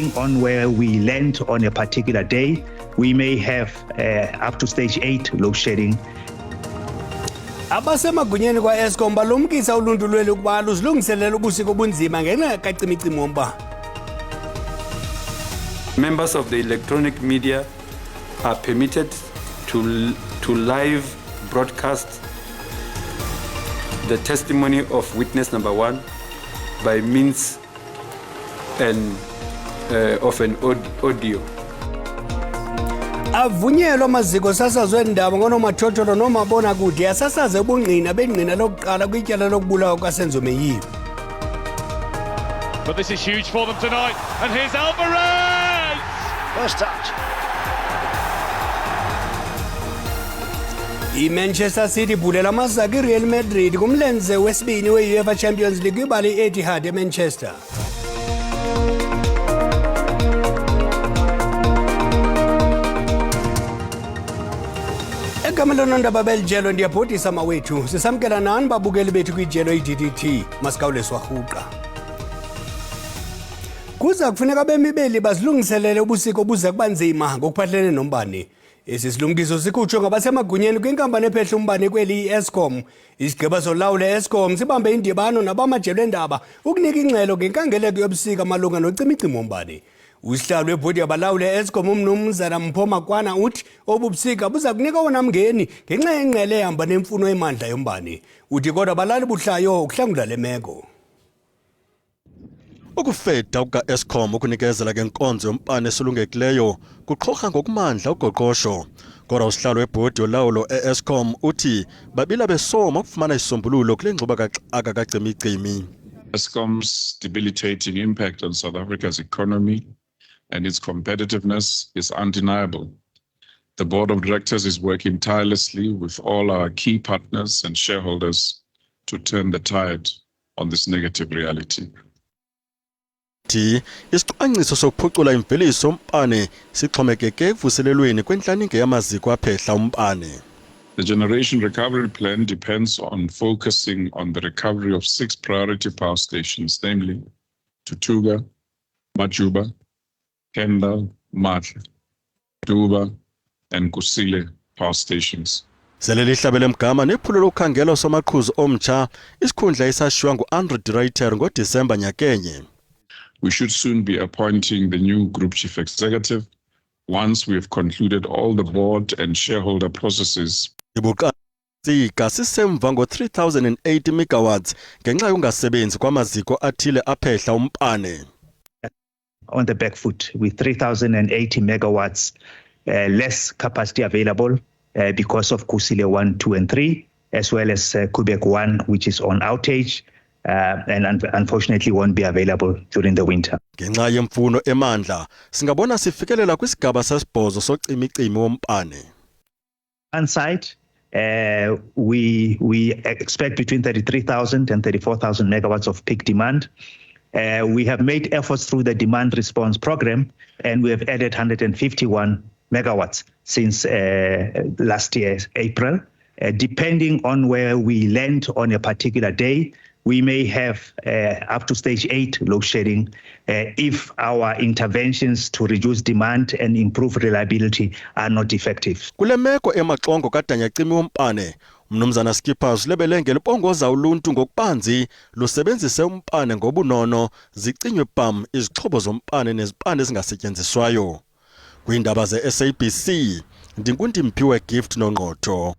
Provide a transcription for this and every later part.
depending on where we land on a particular day, we may have up to stage 8 load shedding. Abasemagunyeni kwa Eskom balumkisa uluntu lweli ukuba luzilungiselela ubusika obunzima ngenxa kacimicimi wombane. Members of the electronic media are permitted to live broadcast the testimony of witness number 1 by means of an audio. Avunyelwa amaziko sasazwe ndaba ngonomathotholo nomabona kude asasaze ubungqina bengqina lokuqala kwityala lokubulawa kwaSenzomeyiwe. But this is huge for them tonight, and here's Alvarez! First touch. I-Manchester City ibhulela amazaki i-Real Madrid kumlenze wesibini we-UEFA Champions League kwibala i-Etihad eManchester. Egamelo nondaba belijelo ndiyabhodisa mawethu sisamkela nani babukeli bethu kwijelo i-DDT masikawule swarhuqa. Kuza kufuneka bemibeli bazilungiselele ubusika obuza kubanzima ngokuphathelene nombane. Esi silumkiso sikhutshwe ngabasemagunyeni kwinkampani ephehla umbane kweli i-Eskom. Isigaba solawula e-Eskom sibambe indibano nabamajelo endaba ukunika ingxelo ngenkangeleko yobusika malunga nocimicimi wombane. Usihlalo webhodi yabalawuli e-Eskom umnumzana Mpho Makwana uthi obubusika buza kunika wona mngeni ngenxa yengqele ehamba nemfuno emandla yombane. Uthi kodwa abalali buhlayo ukuhlangula le meko. Ukufeda kuka-Eskom ukunikezela ngenkonzo yombane esulungekileyo kuxhorha ngokumandla uqoqosho. Kodwa usihlalo webhodi yolawulo e-Eskom uthi babila besoma ukufumana isisombululo kule ngxuba akakacimicimi. Eskom's debilitating impact on South Africa's economy and its competitiveness is undeniable. The board of directors is working tirelessly with all our key partners and shareholders to turn the tide on this negative reality. Isicwangciso sokuphucula imveliso yombane sixhomekeke ekuvuselelweni kwenhlaninge yamaziko aphehla umbane. The Generation Recovery Plan depends on focusing on the recovery of 6 priority power stations, namely Tutuga, Majuba, Kendal, Matla, Duba, and Kusile power stations. Seleli hlabele mgama nephulo lokukhangela somaqhuzu omtsha isikhundla esashiywa ngu-Unresolved ngoDisemba nyakenye. We should soon be appointing the new Group Chief Executive once we have concluded all the board and shareholder processes. Ibuqasika sisemva ngo-3080 megawatts ngenxa yongasebenzi kwamaziko athile aphehla umbane. On the back foot with 3080 megawatts less capacity available because of Kusile 1, 2, and 3, as well as Quebec 1, which is on outage. And unfortunately won't be available during the winter. Ngenxa yemfuno emandla singabona sifikelela kwisigaba sesibhozo socimicimi wombane. On site, we expect between 33,000 and 34,000 megawatts of peak demand. We have made efforts through the demand response program, and we have added 151 megawatts since last year, April. Depending on where we land on a particular day, we may have up to stage 8 load shedding if our interventions to reduce demand and improve reliability are not effective. Kule meko emaxongo kadanyacimi wombane, umnumzana Skippers lebelenge libongoza uluntu ngokubanzi lusebenzise umbane ngobunono zicinywe bam izixhobo zombane nezibane ezingasetyenziswayo. Kwiindaba ze-SABC, ndingundimphiwe Gift Nongqotho.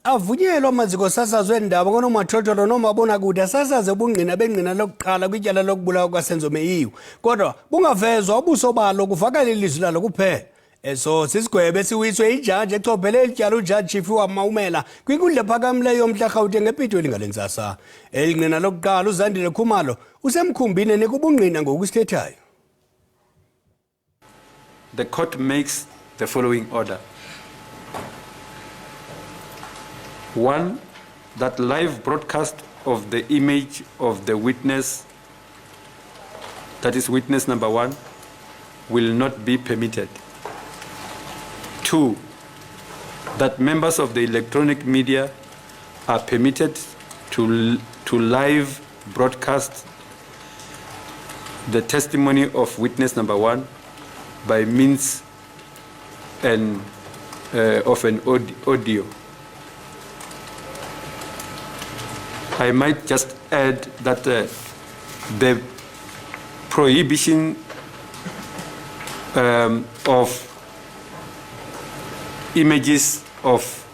Avunyelwa amaziko sasazwe ndaba ngonomathotholo nomabona kude asasaze ubungqina bengqina lokuqala kwityala lokubulawa kwaSenzomeyiwe. Kodwa bungavezwa ubuso balo kuvakala ilizwi lalo kuphela. Eso sisigwebe siwiswe ijaji echobhele elityala uJudge Chief wamaumela kwinkundla ephakamileyo yomhla Gauteng ePitoli ngalentsasa. Elingqina lokuqala uZandile Khumalo usemkhumbini nekubungqina ngokusithethayo. The court makes the following order. 1, that live broadcast of the image of the witness, that is witness number 1, will not be permitted. 2, that members of the electronic media are permitted to live broadcast the testimony of witness number 1 by means of an audio. I might just add that the prohibition of images of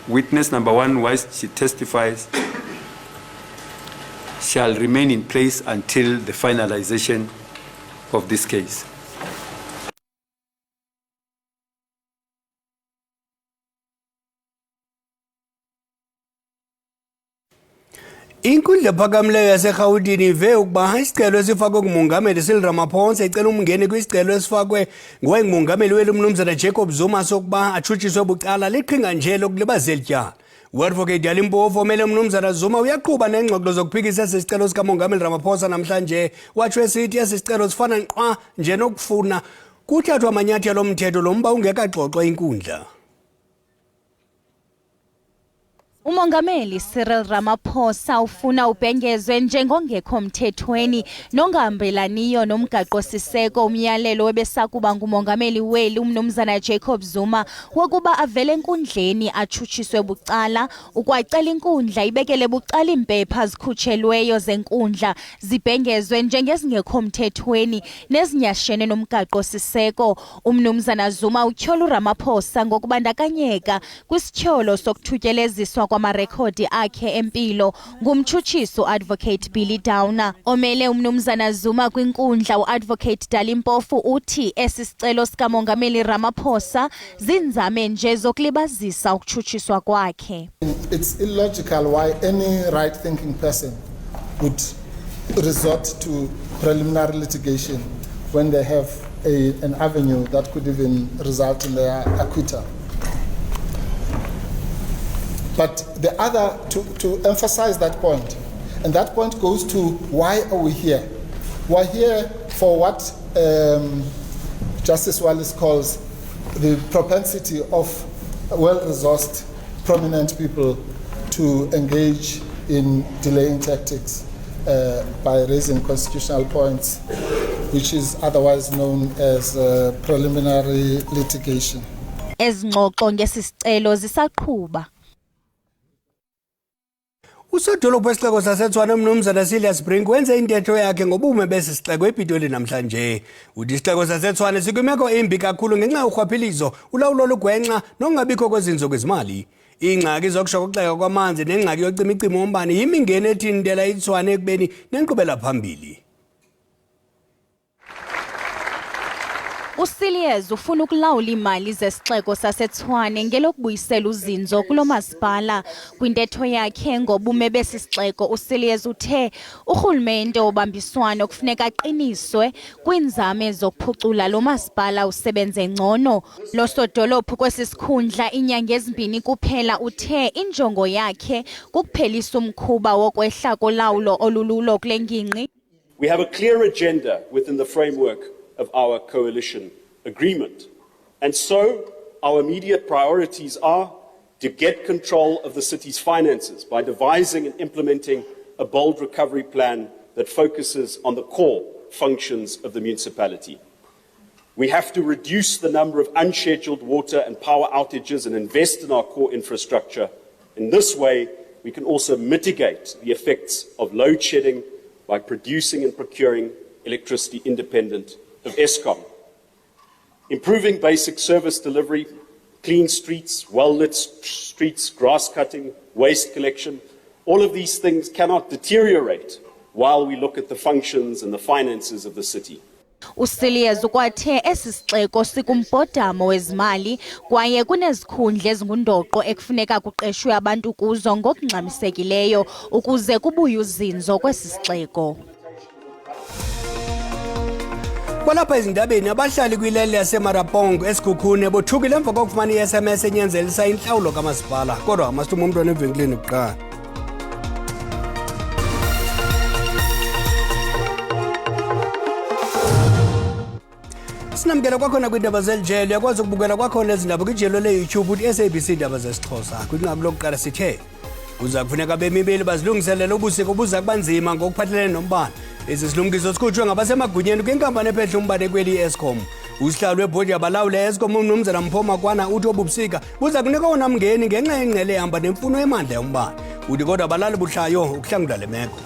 witness number 1 whilst she testifies shall remain in place until the finalization of this case. Inkundla phakamileyo yaseGauteng ive ukuba isicelo esifakwe kumongameli Cyril Ramaphosa icela umngeni kwisicelo esifakwe ngumongameli weli umnumzana Jacob Zuma sokuba atshutshiswe bucala liqhinga nje lokulibazela ityala. U-Advocate Dalimpofu omele umnumzana Zuma uyaqhuba neengxoxo zokuphikisa esi sicelo sikamongameli Ramaphosa namhlanje watsho esithi esi sicelo sifana nkqa nje nokufuna kuthathwa amanyathelo omthetho lo mba ungekaxoxwa inkundla. Umongameli Cyril Ramaphosa ufuna ubhengezwe njengongekho mthethweni nongahambelaniyo nomgaqo-siseko umyalelo webesakuba ngumongameli weli umnumzana Jacob Zuma wokuba avele enkundleni atshutshiswe bucala ukwacela inkundla ibekele bucala iimpepha zikhutshelweyo zenkundla zibhengezwe njengezingekho mthethweni nezinyashene nomgaqo-siseko. Umnumzana Zuma utyhola uRamaphosa ngokubandakanyeka kwisithyolo sokuthutyeleziswa kwamarekhodi akhe empilo ngumtshutshiso Advocate Billy Downer. Omele umnumzana Zuma kwinkundla uAdvocate Dalimpofu uthi esi sicelo sikamongameli Ramaphosa zinzame nje zokulibazisa ukutshutshiswa kwakhe. It's illogical why any right-thinking person would resort to preliminary litigation when they have an avenue that could even result in their acquittal. But the other, to emphasize that point, and that point goes to why are we here? We're here for what Justice Wallace calls the propensity of well-resourced, prominent people to engage in delaying tactics by raising constitutional points, which is otherwise known as preliminary litigation. Ezingxoxo ngesicelo zisaqhuba. Usodolophu wesixeko saseTshwane umnumzana Silas Brink wenze intetho yakhe ngobume besi sixeko ePitoli namhlanje. Uthi isixeko saseTshwane sikwimeko embi kakhulu ngenxa yorhwaphilizo, ulawulo olugwenxa nokungabikho kwezinzo kwezimali. Ingxaki zokushokoxeka kwamanzi nengxaki yocimicimi wombane yimingeni ethintela iTshwane ekubeni nenkqubela phambili. Usiliez ufuna ukulawula imali zesixeko saseTshwane ngelokubuyisela uzinzo kulo masipala. Kwintetho yakhe ngobume besi sixeko Usiliez uthe urhulumente obambiswano kufuneka aqiniswe kwiinzame zokuphucula lo masipala usebenze ngcono. Lo sodolophu kwesi sikhundla inyanga ezimbini kuphela uthe injongo yakhe kukuphelisa umkhuba wokwehla kolawulo olululo kule ngingqi. We have a clear agenda within the framework of our coalition agreement. And so our immediate priorities are to get control of the city's finances by devising and implementing a bold recovery plan that focuses on the core functions of the municipality. We have to reduce the number of unscheduled water and power outages and invest in our core infrastructure. In this way, we can also mitigate the effects of load shedding by producing and procuring electricity independent of Eskom. Improving basic service delivery, clean streets, well-lit streets, grass cutting, waste collection, all of these things cannot deteriorate while we look at the functions and the finances of the city. Usiliez ukwathe esi sixeko sikumbhodamo wezimali kwaye kunezikhundla ezingundoqo ekufuneka kuqeshwe abantu kuzo ngokungxamisekileyo ukuze kubuye uzinzo kwesi sixeko. Kwalapha ezindabeni abahlali kwilele yaseMarapong eSikhukhune bothukile emva kokufumana i-SMS enyenzelisa intlawulo kamasipala kodwa amasithumo umntwana evenkileni kuqala. Sinamkela kwakhona kwiindaba zelijelo uyakwazi ukubukela kwakhona ezindaba kwijelo le-YouTube uthi SABC Indaba zesiXhosa. Kwinqaku lokuqala sithe kuza kufuneka bemibili bazilungiselele ubusiko buza kuba nzima ngokuphathelene nombane Isilumkiso sikhutshwe ngabasemagunyeni kwinkampani ephethe umbane kweli Eskom. Usihlalo webhodi yabalawuli Eskom umnumzana Mpho Kwana uthi obubusika buza kunika wona mngeni ngenxa yengqele ehamba nemfuno emandla yombane. Uthi kodwa abalali buhlayo ukuhlangula le meko.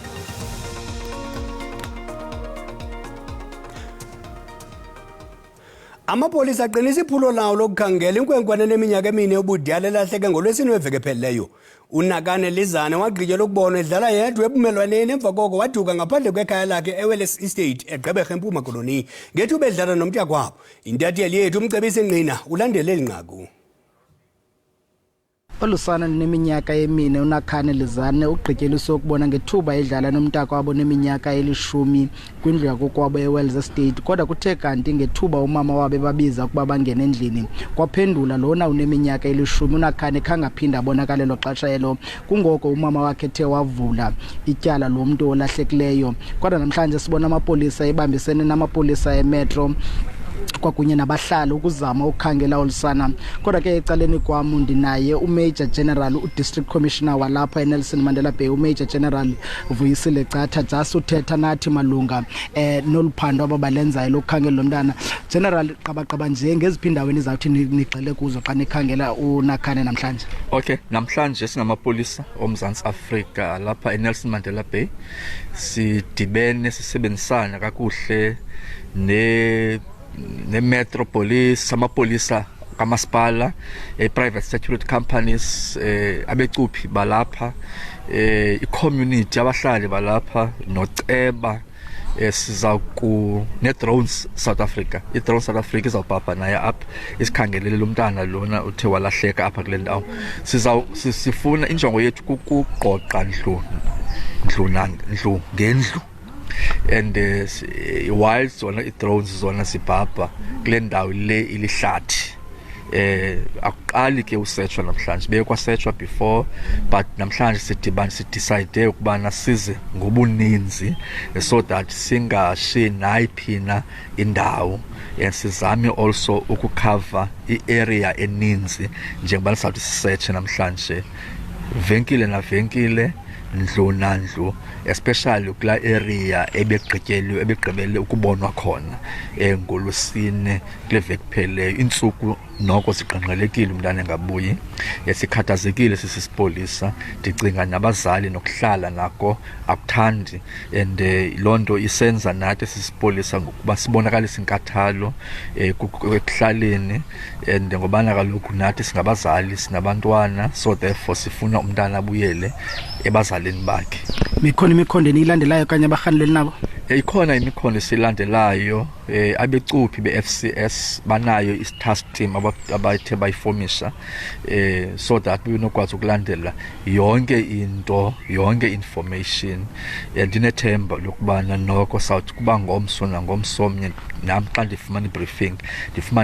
Amapolisa aqinisa iphulo lawo lokukhangela inkwenkwane neminyaka emine yobudala elahleke ngolwesine weveke ephelileyo. Unakane Lizane wagqityelwa ukubonwa edlala yedwa ebumelwaneni emva koko waduka ngaphandle kwekhaya lakhe eWellis Estate eGqeberha eMpuma Koloni ngethuba edlala nomntakwabo. Intatheli yethu umcebisi Ngqina ulandele eli nqaku. Olusana neminyaka emine Unakane Lizane ugqityeliswe ukubona ngethuba edlala nomntakwabo neminyaka elishumi kwindlu yakokwabo eWellis Estate, kodwa kuthe kanti ngethuba umama wabo babiza ukuba bangene endlini kwaphendula lona uneminyaka elishumi Unakane khangaphinda abonakalelo xesha elo. Kungoko umama wakhe ethe wavula ityala lomntu olahlekileyo. Kodwa namhlanje sibona amapolisa ebambisene namapolisa emetro kwakunye nabahlali ukuzama ukukhangela olusana. Kodwa ke ecaleni kwam ndinaye uMajor General uDistrict Commissioner walapha eNelson Mandela Bay uMajor General Vuyisile Chatha just uthetha nathi malunga noluphando ababalenzayo lokukhangela lomntana. General qabaqaba nje ngeziphi indaweni zawuthi nigxile kuzo xa nikhangela uNakane namhlanje? Okay, namhlanje singamapolisa oMzantsi Afrika lapha eNelson Mandela Bay sidibene sisebenzisana kakuhle ne-metropolis, amapolisa kamasipala, private security companies, abecuphi balapha, i-community abahlali balapha noceba. Siza ne-drones South Africa. I-drone South Africa izawubhabha naye apha isikhangelele lo mntana lona uthe walahleka apha kule ndawo. Sifuna injongo yethu kukuqoqa ndlu ngendlu. And while zona i-drones zona sibhabha kule ndawo le ilihlathi, akuqali ke usetshwa namhlanje, bekwasetshwa before, but namhlanje sidecide ukubana size ngobuninzi so that singashi nayiphina indawo. Sizame also ukucover i-area eninzi njengoba sizawuthi sisetshe namhlanje venkile na venkile, ndlu nandlu, especially kula area ebegqibele ukubonwa khona ngolwesine kule veki pheleyo. Intsuku noko siqenqelekile umntana engabuyi, sikhathazekile sisipolisa, ndicinga nabazali nokuhlala nako akuthandi, and loo nto isenza nathi sisipolisa ngokuba sibonakalisa inkathalo ekuhlaleni, and ngobana kaloku nathi singabazali sinabantwana, so therefore sifuna umntana abuyele ebazalini bakhe. Mikhona imikhondo eniyilandelayo kanye abarhaneleli nabo? Ikhona imikhondo esilandelayo, abecuphi be-FCS banayo i-task team abathe bayifomisha, so that benokwazi ukulandela yonke into, yonke information. Ndinethemba lokubana noko sawuthi kuba ngomso nangomsomnye nam xa ndifumana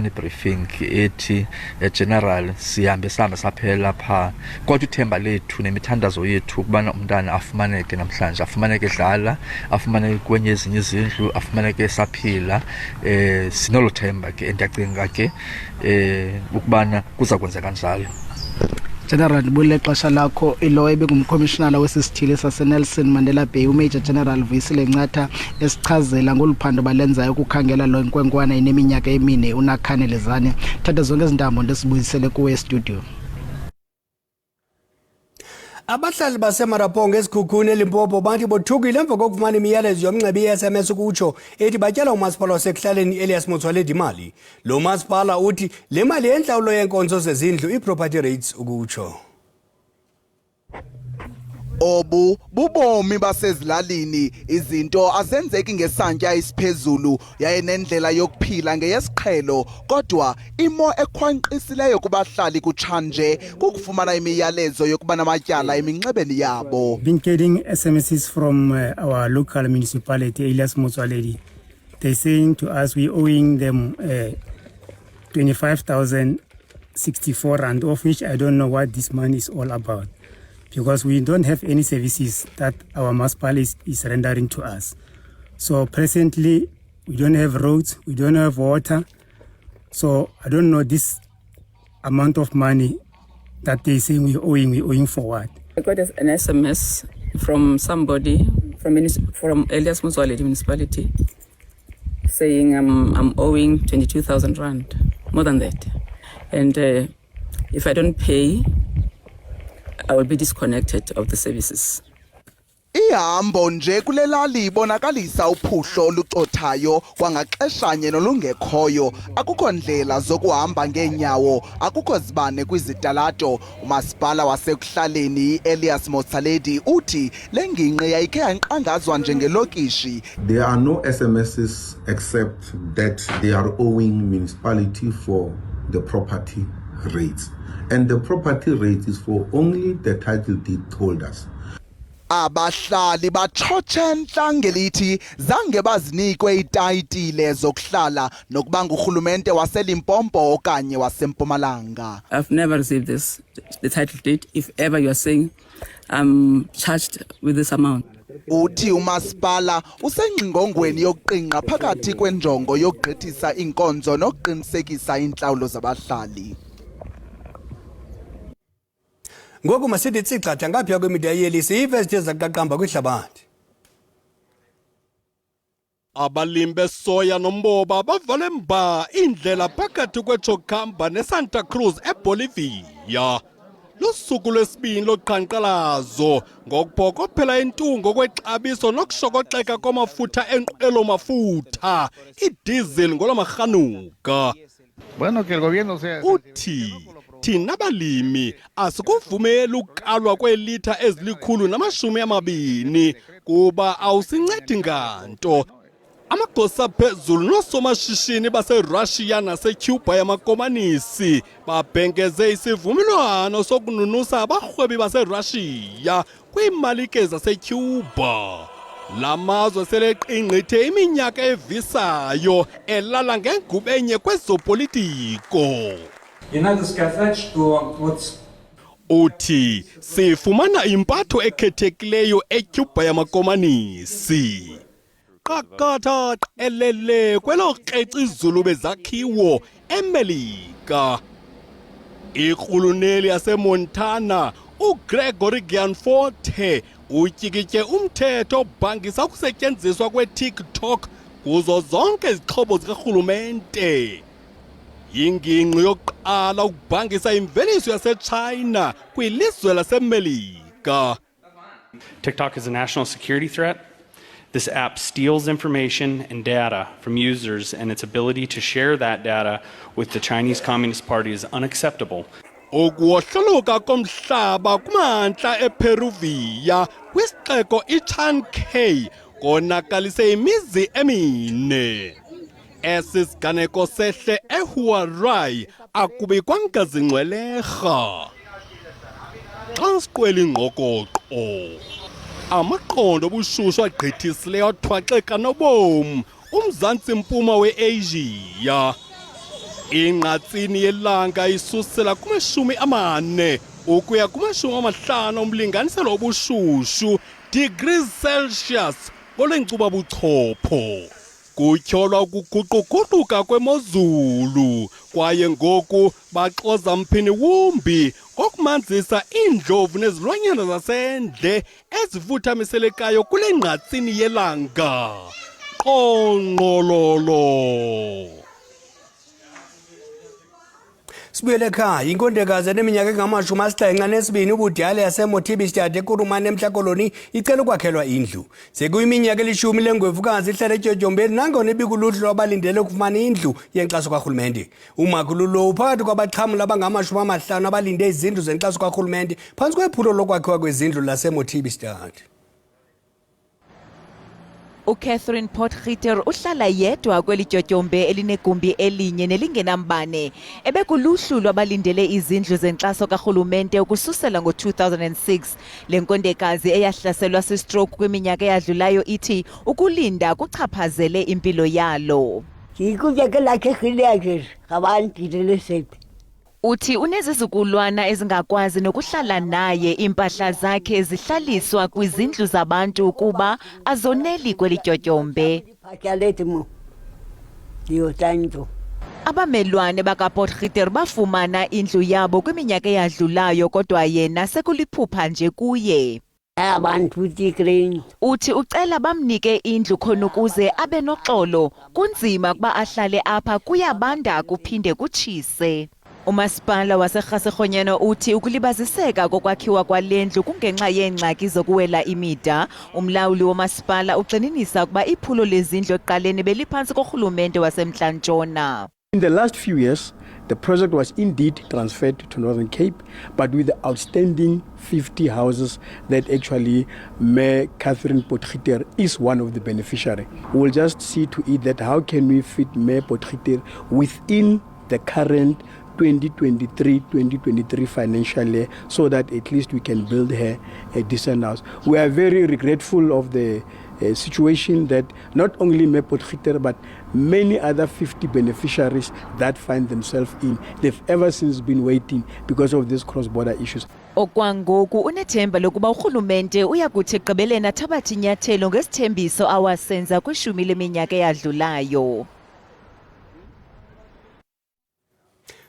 i-briefing ethi general sihambe saphela pha, kodwa ithemba lethu nemithandazo yethu ukubana umntana afumaneke namhlanje, afumaneke edlala, afumaneke kwenye ezinye izindlu, afumaneke esaphila. Sinolo themba ke, ndiyacinga ke ukubana kuza kwenzeka njalo. General bule xesha lakho ilo ebengumcommissioner wesisithili saseNelson Mandela Bay uMajor General Vuyisile Chatha esichazela ngoluphando balenzayo ukukhangela lo nkwenkwana eneminyaka emine Unakane Lizane. Thatha zonke izintambo ndisibuyisele kuwe studio. Abahlali baseMarapongo esikhukhuni eLimpopo bathi bothukile emva kokufumana imiyalezo yomnxeba i-SMS ukutsho ethi batyala umasipala wasekuhlaleni Elias Motsoaledi imali. Lo masipala uthi le mali yentlawulo yenkonzo zezindlu i-property rates ukutsho. Obu bubomi basezilalini, izinto azenzeki ngesantya isiphezulu yaye nendlela yokuphila ngeyesiqhelo, kodwa imo ekhwanqisileyo kubahlali kutshanje kukufumana imiyalezo yokuba namatyala eminxebeni yabo. Been getting SMSs from our local municipality, Elias Motsoaledi. They're saying to us we're owing them 25,064 rand, of which I don't know what this money is all about, because we don't have any services that our municipal is rendering to us. So presently, we don't have roads, we don't have water. So I don't know this amount of money that they say we're owing for what. I got an SMS from somebody from Elias Municipality Municipality saying I'm owing 22,000 rand, more than that. And if I don't pay, I will be disconnected of the services. Ihambo nje kulelali ibonakalisa uphuhlo olucothayo kwangaxeshanye nolungekhoyo. Akukho ndlela zokuhamba ngeenyawo, akukho zibane kwizitalato. Umasipala wasekuhlaleni Elias Motsaledi uthi le ngingqi yayikhe yanqangazwa njengelokishi. There are no SMSs except that they are owing municipality for the property rates. And the property rate is for only the title deed holders. Abahlali batshotshe ntlangelithi zange bazinikwe itayitile zokuhlala nokuba ngurhulumente waseLimpopo okanye waseMpumalanga. I've never received the title deed. If ever you are saying I'm charged with this amount. Uthi umasipala usengqingongweni yokuqingqa phakathi kwenjongo yokugqithisa inkonzo nokuqinisekisa intlawulo zabahlali. Ngoku masithi tsicatha ngapha kwemidiya yelisi iivesiti ezaqaqamba kwihlabathi. Abalimi besoya nomboba bavale mba indlela phakathi kweChocamba neSanta Cruz eBolivia. Lusuku lwesibini loqhankqalazo ngokuphokophela intungo kwexabiso nokushokoxeka kwamafutha enqwelo mafutha idiesel ngolamarhanuka. Bueno, que el gobierno sea uthi thina balimi asikuvumeli ukalwa kweelitha ezili-120 kuba awusincedi nganto. Amagosa phezulu nosomashishini baseRussia naseCuba yamakomanisi babhengeze isivumelwano sokununusa abarhwebi baseRussia kwiimalike zaseCuba. La mazwe seleqingqithe iminyaka evisayo elala ngengubenye kwezopolitiko. Uthi sifumana impatho ekhethekileyo eCuba yamakomanisi. Qakatha qelele kwelo krexizulu bezakhiwo eMelika. Irhuluneli yaseMontana uGregory Gianforte utyikitye umthetho obhangisa ukusetyenziswa kweTikTok kuzo zonke izixhobo zikarhulumente. Yingingqi yokuqala ukubhangisa imveliso yaseChina kwilizwe laseMelika. TikTok is a national security threat. This app steals information and data from users, and its ability to share that data with the Chinese Communist Party is unacceptable. Ukuwohloluka komhlaba kumantla ePeruvia kwisixeko iChankey konakalise imizi emine. Esi siganeko sehle eHuarai akubikwa ngazingcwelerha. Xa siqwela ingqokoqo amaqondo obushushu agqithisileyo athwaxeka nobomi umzantsi mpuma weAsia. Inqatsini yelanga isusela kuma-40 ukuya kuma-50 umlinganiselo obushushu degrees Celsius ngolwenkcuba buchopho. Kutyholwa ukuguquguquka kwemozulu kwaye ngoku baxoza mphini wumbi ngokumanzisa iindlovu nezilwanyana zasendle ezifuthamiselekayo kule ngqatsini yelanga. Qonqololo. Sibuyele ekhaya inkondekazi eneminyaka engama-72 ubudala yaseMotibi-Stad eKurumane eMhlakoloni icela ukwakhelwa indlu. Sekuyiminyaka eli-10 lengwevukazi ihlala eTyotyombe nangona ibikuluhlu lwabalindele ukufumana indlu yenkxaso karhulumente. Umakhulu lo uphakathi kwabaxhamli abangama-50 abalinde izindlu zenkxaso karhulumente phantsi kwephulo lokwakhiwa kwezindlu laseMotibi-Stad. uCatherine Potgieter uhlala yedwa kweli Tyotyombe elinegumbi elinye nelingenambane ebekuluhlu lwabalindele izindlu zenkxaso karhulumente ukususela ngo-2006. Le nkondekazi eyahlaselwa si-stroke kwiminyaka eyadlulayo ithi ukulinda kuchaphazele impilo yalo. Uthi unezizukulwana ezingakwazi nokuhlala naye, impahla zakhe zihlaliswa kwizindlu zabantu ukuba azoneli kweli Tyotyombe. Abamelwane bakaPotgieter bafumana indlu yabo kwiminyaka eyadlulayo kodwa yena sekuliphupha nje kuye. Uthi ucela bamnike indlu khona ukuze abe noxolo. Kunzima kuba ahlale apha kuyabanda kuphinde kutshise. Umasipala waseGasegronyeno uthi ukulibaziseka kokwakhiwa kwalendlu kungenxa yeengxaki zokuwela imida. Umlawuli womasipala ugxininisa ukuba iphulo lezindlu ekuqaleni beliphantsi korhulumente waseMntla-Ntshona. In the last few years, the project was indeed transferred to Northern Cape, but with the outstanding 50 houses that actually Mayor Catherine Potgieter is one of the beneficiaries. We'll just see to it that how can we fit Mayor Potgieter within the current 2023 financial year so that at least we can build her a decent house. We are very regretful of the situation that not only Mayor Potgieter but many other 50 beneficiaries that find themselves in. They've ever since been waiting because of these cross-border issues. Okwangoku unethemba lokuba urhulumente uyakuthi egqibeleni athabathe inyathelo ngesithembiso awasenza kwishumi leminyaka eyadlulayo.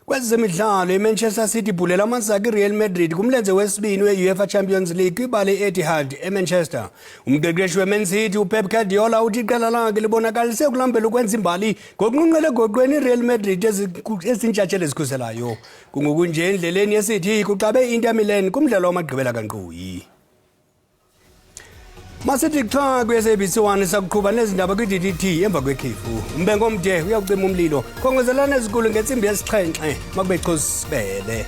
Kwezemidlalo iManchester City ibhulela amanzaka iReal Madrid kumlenze wesibini we-UEFA Champions League kwibala e-Etihad eManchester. Umqeqeshi weMan City uPep Guardiola uthi iqela lakhe libonakalise ukulambela ukwenza imbali ngokunqunqele egoqweni iReal Madrid ezintshatsheli ezikhuselayo. Kungokunje endleleni yeCity kuxabe iInter Milan kumdlalo wamagqibela kankqoyi. Masithi xa kwi-SABC 1 sakuqhuba nezindaba kwi-DDT emva kwekhefu. Umbengo omde uyawucima umlilo. Khongozelana ezikulu ngentsimbi yesixhenxe makube qhosibele.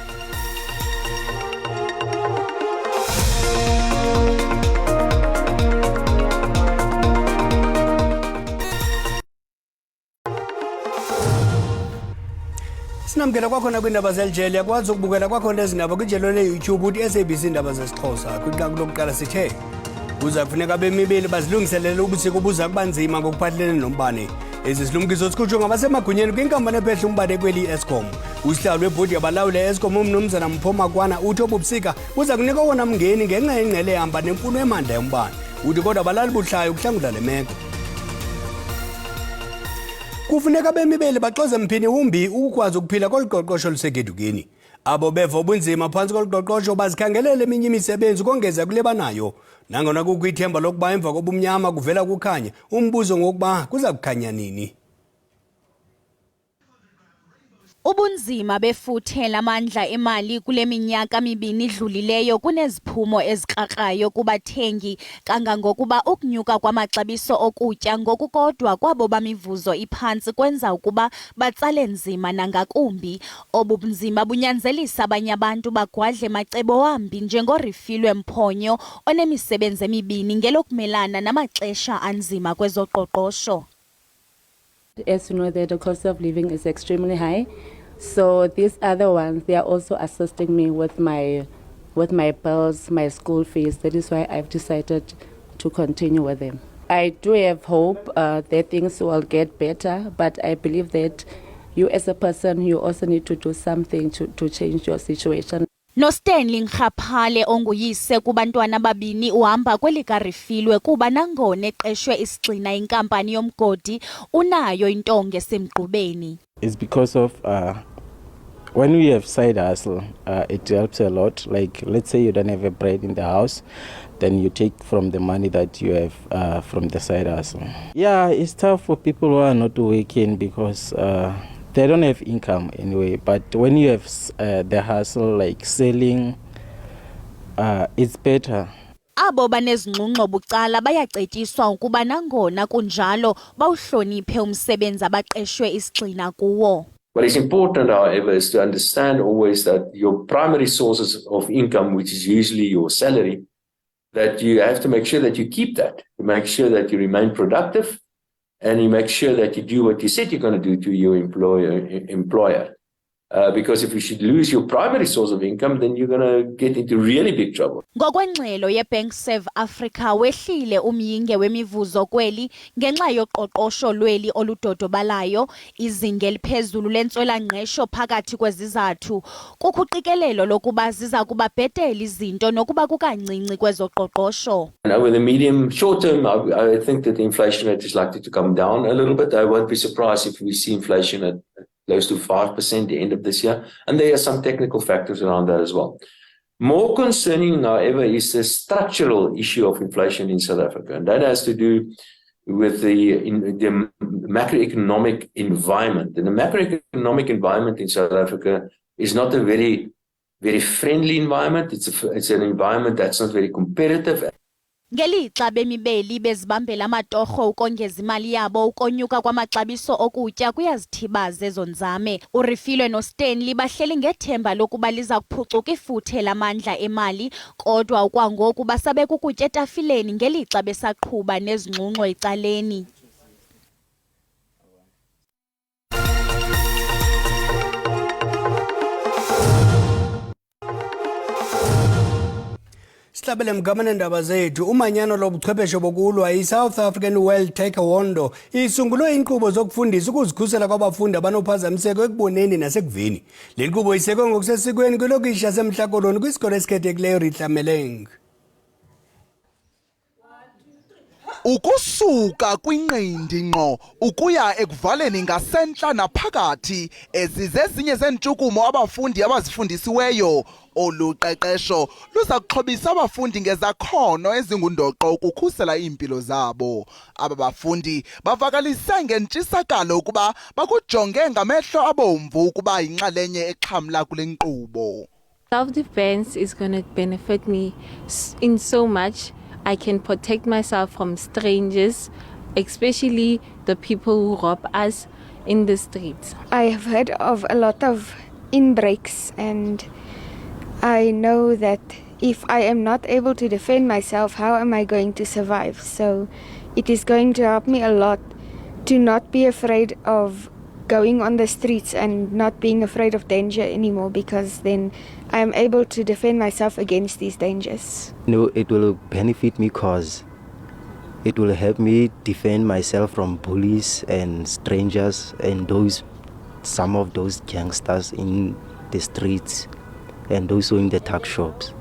Sinamkela kwakhona kwindaba zeljele yakwazi ukubukela kwakhona ezindaba kwijelo le-YouTube uthi SABC indaba zesiXhosa kwinqaku lokuqala sithe kuza kufuneka abemibili bazilungiselele ubusiko buza kubanzima ngokuphathelene nombane. Ezi silumkiso sikhutshwe ngabasemagunyeni kwinkampani ephehla umbane kweli Eskom. Usihlalo webhodi yabalawuli Eskom umnumzana Mphomakwana uthi obubusika buza kunika wona mngeni ngenxa yengqele ehamba nemfuno emandla yombane. Uthi kodwa abalali buhlayo ukuhlangula le meko. Kufuneka abemibili baxoze mphini wumbi ukukwazi ukuphila koluqoqosho lusekedukeni. Abo beva ubunzima phansi koluqoqosho bazikhangelele eminye imisebenzi ukongeza kule banayo. Nangona kukho ithemba lokuba emva kobumnyama kuvela kukhanya, umbuzo ngokuba kuza kukhanya nini. Ubunzima befuthe lamandla emali kule minyaka mibini idlulileyo kuneziphumo ezikrakrayo kubathengi kangangokuba ukunyuka kwamaxabiso okutya ngokukodwa kwabo bamivuzo iphantsi kwenza ukuba batsale nzima nangakumbi. Obu bunzima bunyanzelisa abanye abantu bagwadle macebo wambi njengorifilwe Mphonyo onemisebenzi emibini ngelokumelana namaxesha anzima kwezoqoqosho. As you know, that the cost of living is extremely high. So these other ones, they are also assisting me with my bills, my school fees. That is why I've decided to continue with them. I do have hope that things will get better, but I believe that you as a person, you also need to do something to change your situation. No Stanley Nghaphale onguyise kubantwana babini uhamba kwelikarifilwe kuba nangone eqeshwe isigxina inkampani yomgodi unayo intonga esemgqubeni. It's because of when we have side hustle, it helps a lot. Like let's say you don't have a bread in the house, then you take from the money that you have from the side hustle. Yeah, it's tough for people who are not working because they don't have income anyway, but when you have the hustle like selling, it's better. Abo banezingxungxo bucala bayacetyiswa ukuba nangona kunjalo bawuhloniphe umsebenzi abaqeshwe isigxina kuwo. What is important, however, is to understand always that your primary sources of income, which is usually your salary, that you have to make sure that you keep that. You make sure that you remain productive, and you make sure that you do what you said you're going to do to your employer. Because if you should lose your primary source of income, then you're going to get into really big trouble. Ngokwengxelo yeBank Save Africa wehlile umyinge wemivuzo kweli ngenxa yoqoqosho lweli oludodobalayo, izinga eliphezulu lentswela-ngqesho phakathi kwezizathu. Kukho uqikelelo lokuba ziza kuba bhetele izinto nokuba kukancinci kwezoqoqosho. And over the medium short term, I think that the inflation rate is likely to come down a little bit. I won't be surprised if we see inflation at close to 5% at the end of this year. And there are some technical factors around that as well. More concerning, however, is the structural issue of inflation in South Africa, and that has to do with the macroeconomic environment. And the macroeconomic environment in South Africa is not a very, very friendly environment. It's an environment that's not very competitive. Ngelixa bemibeli bezibambela amatorho ukongeza imali yabo ukonyuka kwamaxabiso okutya kuyazithibaza ezo nzame. uRifilwe noStanley bahleli ngethemba lokuba liza kuphucuka ifuthe lamandla emali, kodwa okwangoku basabe kukutya etafileni ngelixa besaqhuba nezingxungxo ecaleni. Sihlabele mgamane ndaba zethu. Umanyano lobuchwepheshe bokulwa iSouth African World Taekwondo isungulwe inkqubo zokufundisa ukuzikhusela kwabafundi abanophazamiseko ekuboneni nasekuveni. Le nkqubo isekwe ngokusesikweni kwilokishi yaseMhlakoloni kwisikolo esikhethekileyo Ritlameleng. Ukusuka kwinqindi ngqo ukuya ekuvaleni ngasentla naphakathi ezinye zentshukumo abafundi abazifundisiweyo. Oluqeqesho luza kuxhobisa abafundi ngezakhono ezingundoqo ukukhusela iimpilo zabo. Aba bafundi bavakalise ngentshisakalo ukuba bakujonge ngamehlo abomvu ukuba yinxalenye exhamla kule nkqubo. Self-defense is going to benefit me in so much. I can protect myself from strangers, especially the people who rob us in the streets. I have heard of a lot of inbreaks, and I know that if I am not able to defend myself, how am I going to survive? So it is going to help me a lot to not be afraid of going on the streets and not being afraid of danger anymore, because then I am able to defend myself against these dangers. No, it will benefit me because it will help me defend myself from bullies and strangers and some of those gangsters in the streets and those who in the tuck shops.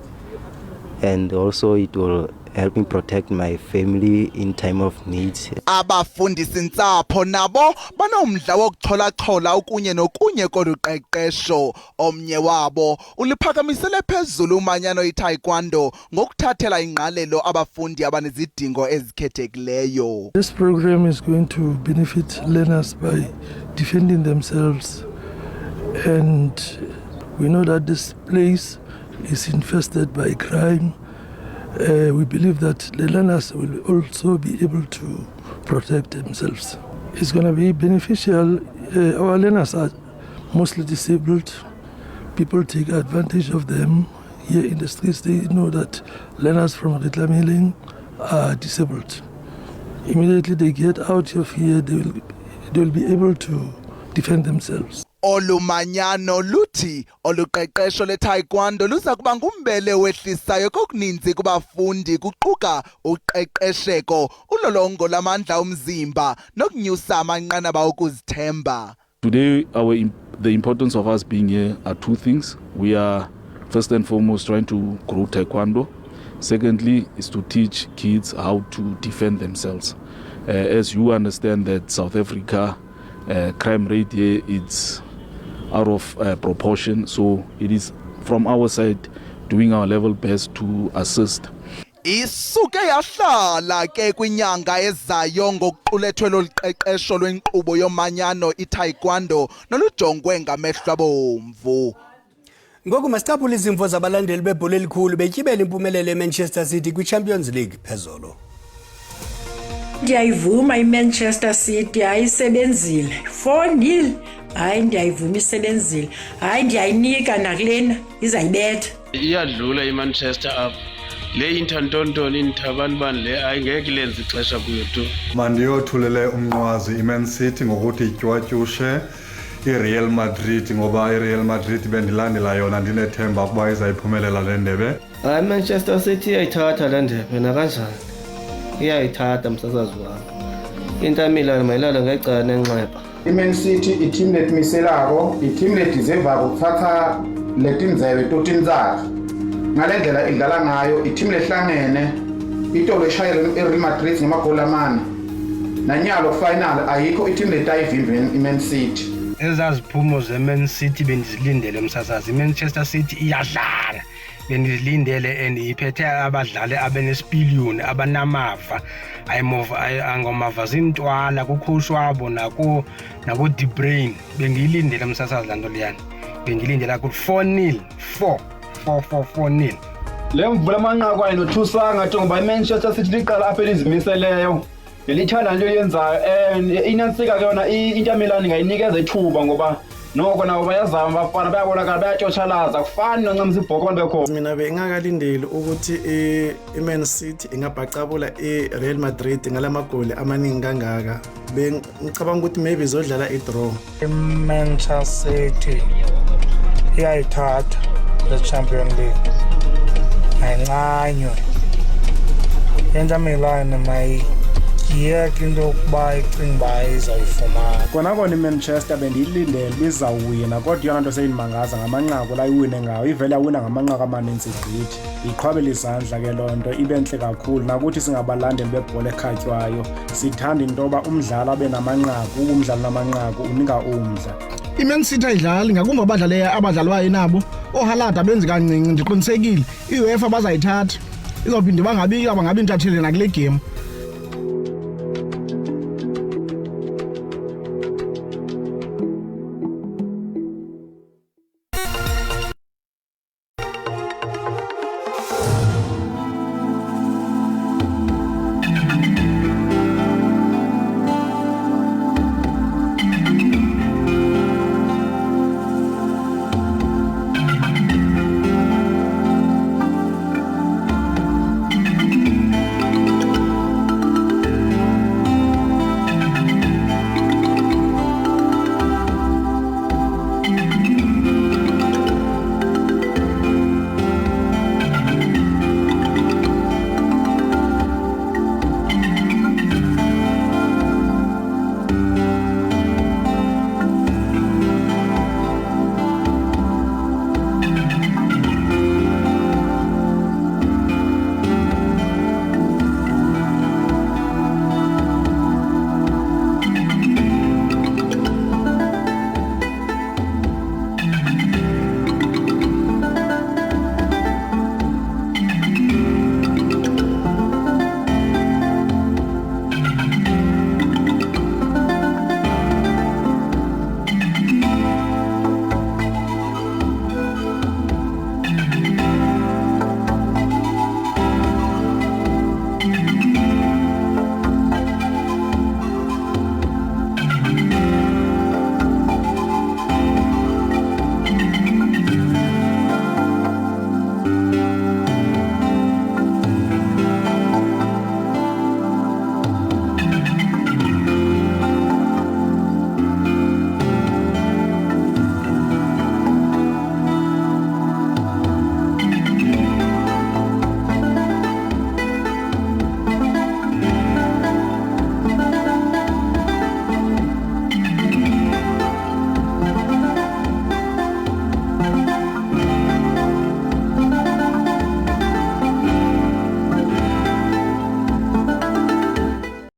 And also it will help me protect my family in time of need. Abafundisi ntsapho nabo banomdla wokuchola okunye nokunye koluqeqesho. Omnye wabo uliphakamisele phezulu umanyano iTaekwondo ngokuthathela ingqalelo abafundi abanezidingo ezikhethekileyo. This program is going to benefit learners by defending themselves, and we know that this place is infested by crime. We believe that the learners will also be able to protect themselves. It's going to be beneficial. Our learners are mostly disabled. People take advantage of them. Here in the streets, they know that learners from Ritlameleng are disabled. Immediately they get out of here, they will be able to defend themselves. Olumanyano luthi oluqeqesho leTaekwondo luza kuba ngumbele wehlisayo kokuninzi kubafundi kuquka uqeqesheko, ulolongo lamandla omzimba nokunyusa amanqanaba okuzithemba. Today the importance of us being here are two things. We are first and foremost trying to grow Taekwondo. Secondly is to teach kids how to defend themselves. As you understand that South Africa crime rate here it's out of proportion, so it is from our side doing our level best to assist. Isuke yahlala ke kwinyanga ezayo ngokuqulethwe loluqeqesho lwenkqubo yomanyano iTaekwondo nolujongwe ngamehlo abomvu. Ngoku masithaphula izimvo zabalandeli bebhola elikhulu betyibela impumelelo eManchester City kwiChampions League phezolo. Ndiyayivuma iManchester City ayisebenzile 4-0. Hayi ndiyayivuma isebenzile. Hayi ndiyayinika nakulena izayibetha. Iyadlula iManchester apha. Le Intantontoni inthabanibani le ayingeke lenze ixesha kuyo. Mandiyothulele umnqwazi iMan City ngokuthi itywatyushe iReal Madrid ngoba iReal Madrid bendilandela yona ndinethemba ukuba izayiphumelela le ndebe. Hayi Manchester City iyayithatha le ndebe nakanjani. Iyayithatha msasazi wami. Inter Milan mayilala ngecala nenxeba. iMan City i-team letimiselako, i-team letizevako ukuthatha letindzebe totintsatfu. Ngale ndlela idlala ngayo, i-team lehlangene itolo eshayela iReal Madrid ngamagoli amane. Nanyalo final ayikho i-team letayivimba iMan City. Ezaziphumo zeMan City bendizilindele msasazi. iManchester City iyadlala. benilindele and iphethe abadlali abanesipiliyoni abanamava angomava zintwala kukhushwabo nako deep brain bengiyilindele umsasazi lanto liyani bengilindela ku 4-0 4-4 le mvula amanqaku ayinothusanga njengoba iManchester City liqala apha elizimiseleyo belithanda nje yenzayo and inansika ke yona iInter Milan ngayinikeza ithuba ngoba noko nabo bayazama bafana bayabonakala bayatshotshalaza kufani noncamisa ibhoko abantu bekho. Mina bengakalindeli ukuthi iMan City ingabhacabula iReal Madrid ngalamagoli amaningi kangaka. Ngicabanga ukuthi maybe izodlala idraw. iManchester City iyayithatha the Champions League ayincanywe. Inter Milan yeke into yokuba icinga uba izayifumana. Kona kona iManchester bendiyilindele bizawuwina kodwa yona nto seyimangaza ngamanqaku la iwine ngawo ivele yawina ngamanqaku amaninzi gqithi. Iqhwabela izandla ke loo nto ibe ntle kakhulu nakuthi singabalandeli bebhola ekhatywayo sithanda into yoba umdlalo abe namanqaku umdlalo namanqaku unika umdla. iMan City ayidlali ngakumbi abadlali bayo nabo oHaaland abenzi kancinci ndiqinisekile iUEFA bazayithatha izawuphinda bangabi intatheli nakule game.